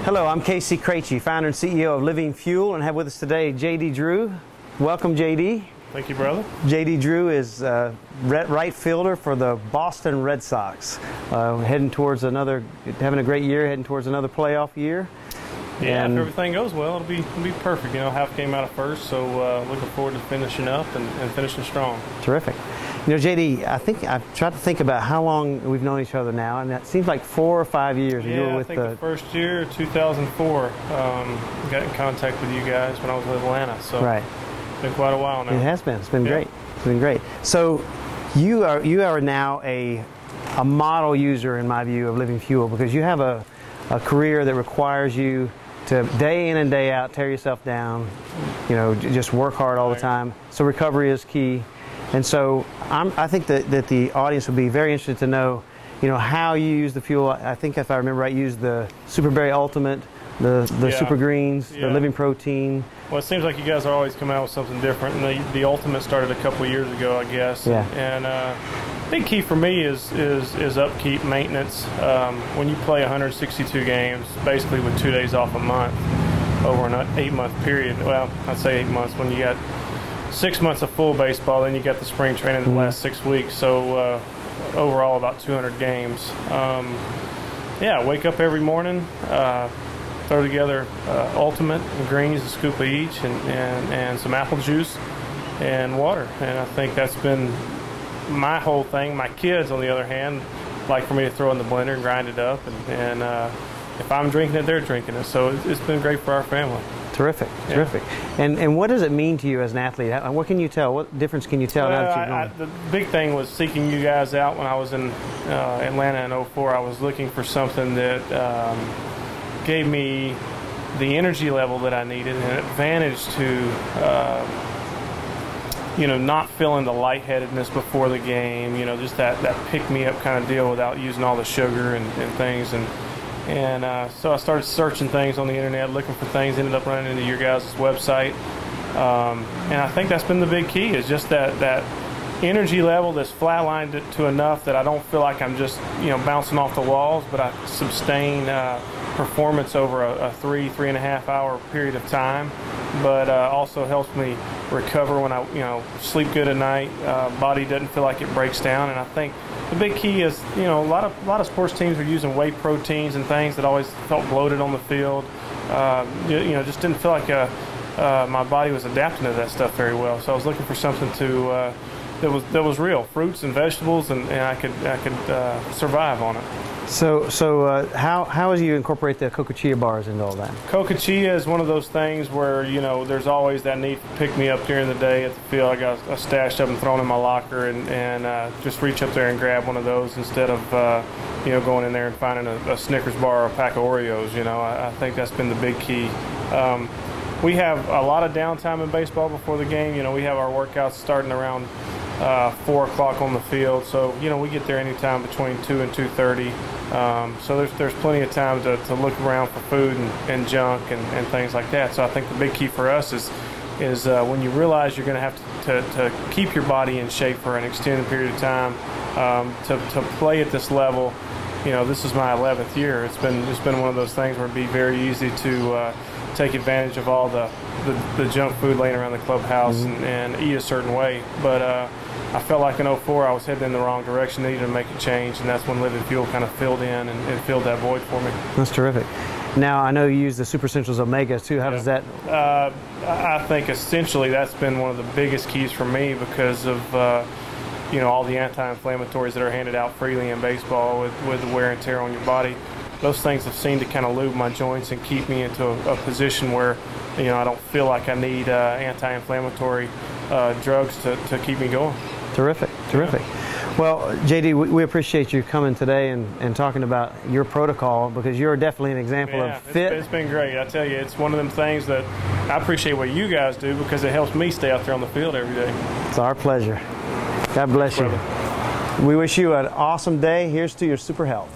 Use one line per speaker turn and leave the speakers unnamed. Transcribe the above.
Hello, I'm Casey Krejci, founder and CEO of Living Fuel, and have with us today J.D. Drew. Welcome, J.D.
Thank you, brother.
J.D. Drew is right fielder for the Boston Red Sox, having a great year, heading towards another playoff year.
Yeah,
and
if everything goes well, it'll be perfect. You know, half game out of first, so looking forward to finishing up and finishing strong.
Terrific. You know, JD, I think I've tried to think about how long we've known each other now, and it seems like 4 or 5 years.
Yeah,
you were with
I think the first year, 2004, got in contact with you guys when I was in Atlanta. So
right.
It's been quite a while now.
It has been. It's been great. It's been great. So you are now a model user, in my view, of Living Fuel, because you have a career that requires you to day in and day out tear yourself down, you know, just work hard all the time. So recovery is key. And so I think that the audience would be very interested to know, you know, how you use the fuel. I think if I remember right, you use the Superberry Ultimate, the Super Greens, the Living Protein.
Well, it seems like you guys are always coming out with something different. And the Ultimate started a couple of years ago, I guess.
Yeah.
And big key for me is upkeep, maintenance. When you play 162 games, basically with 2 days off a month over an 8-month period. Well, I'd say 8 months. When you got 6 months of full baseball, then you got the spring training the last 6 weeks. So overall, about 200 games. Yeah, wake up every morning. Throw together Ultimate and greens, a scoop of each, and some apple juice and water. And I think that's been my whole thing. My kids, on the other hand, like for me to throw in the blender and grind it up. And if I'm drinking it, they're drinking it. So it's been great for our family.
Terrific, terrific. And what does it mean to you as an athlete? What can you tell? What difference can you tell now that you've known?
The big thing was seeking you guys out when I was in Atlanta in 2004. I was looking for something that gave me the energy level that I needed, and an advantage to you know, not feeling the lightheadedness before the game, you know, just that pick-me-up kind of deal without using all the sugar and things. And so I started searching things on the internet, looking for things, ended up running into your guys' website. And I think that's been the big key, is just that energy level that's flatlined to enough that I don't feel like I'm just, you know, bouncing off the walls, but I sustain performance over a 3.5 hour period of time, but also helps me recover when I, you know, sleep good at night. Body doesn't feel like it breaks down. And I think the big key is, you know, a lot of sports teams are using whey proteins and things that always felt bloated on the field. You know, just didn't feel like my body was adapting to that stuff very well. So I was looking for something to that was real, fruits and vegetables, and I could survive on it.
So how do you incorporate the Coca Chia bars into all that?
Coca Chia is one of those things where, you know, there's always that need to pick me up during the day at the field. I got a stashed up and thrown in my locker, and just reach up there and grab one of those instead of you know, going in there and finding a Snickers bar or a pack of Oreos. You know, I think that's been the big key. We have a lot of downtime in baseball before the game. You know, we have our workouts starting around 4 o'clock on the field, so you know, we get there anytime between 2 and 2:30. So there's plenty of time to look around for food and junk and things like that. So I think the big key for us is when you realize you're going to have to keep your body in shape for an extended period of time, to play at this level. You know, this is my 11th year. It's been one of those things where it'd be very easy to take advantage of all the junk food laying around the clubhouse and eat a certain way. But I felt like in 2004 I was heading in the wrong direction, needed to make a change, and that's when Living Fuel kind of filled in and filled that void for me.
That's terrific. Now, I know you use the Super Essentials Omega too. How does that?
I think essentially that's been one of the biggest keys for me because of you know, all the anti-inflammatories that are handed out freely in baseball with the wear and tear on your body. Those things have seemed to kind of lube my joints and keep me into a position where, you know, I don't feel like I need anti-inflammatory drugs to keep me going.
Terrific, terrific. Yeah. Well, JD, we appreciate you coming today and talking about your protocol, because you're definitely an example of fit.
It's been great. I tell you, it's one of them things that I appreciate what you guys do, because it helps me stay out there on the field every day.
It's our pleasure. God bless you. We wish you an awesome day. Here's to your super health.